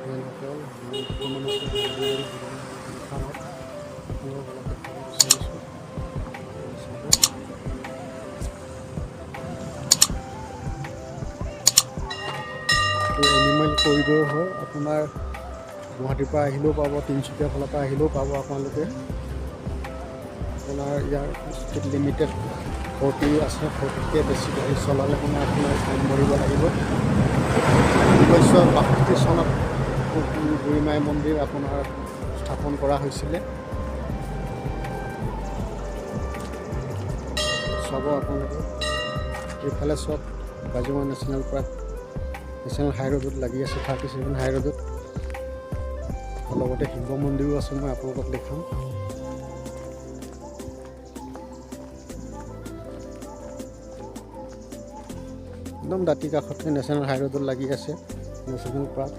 Local বৰ্তমান আছে ফাৰ্মত আপোনালোকক অলপ দেখাব বিচাৰিছোঁ। এইটো এনিমেল কৰিডৰ হয়। আপোনাৰ গুৱাহাটীৰ পৰা আহিলেও পাব, তিনিচুকীয়াৰ ফালৰ পৰা আহিলেও পাব আপোনালোকে। আপোনাৰ ইয়াৰ স্পীড লিমিটেড 40 আছে। 40তকৈ বেছি গাড়ী চলালে মানে আপোনাৰ ফাইন ভৰিব লাগিব। 1962 চনত বুঢ়ীমাই মন্দিৰ আপোনাৰ স্থাপন কৰা হৈছিলে। চাব আপোনালোকে এইফালে চব কাজিৰঙা নেশ্যনেল পাৰ্ক নেশ্যনেল হাই ৰোডত লাগি আছে, 37 হাই ৰোডত। লগতে শিৱ মন্দিৰো আছে, মই আপোনালোকক দেখাম। একদম দাঁতি কাষতে নেশ্যনেল হাই ৰোডত লাগি আছে নেশ্যনেল পাৰ্ক।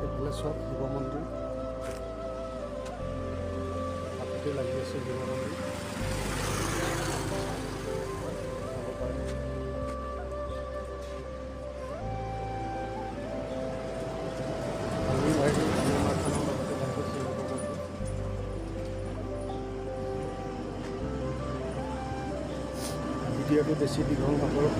এইফালে চব শিৱ মন্দিৰ কাষতে লাগি আছে। শিৱ মন্দিৰ চাব পাৰে। ভিডিঅ'টো বেছি দীঘল নকৰোঁ,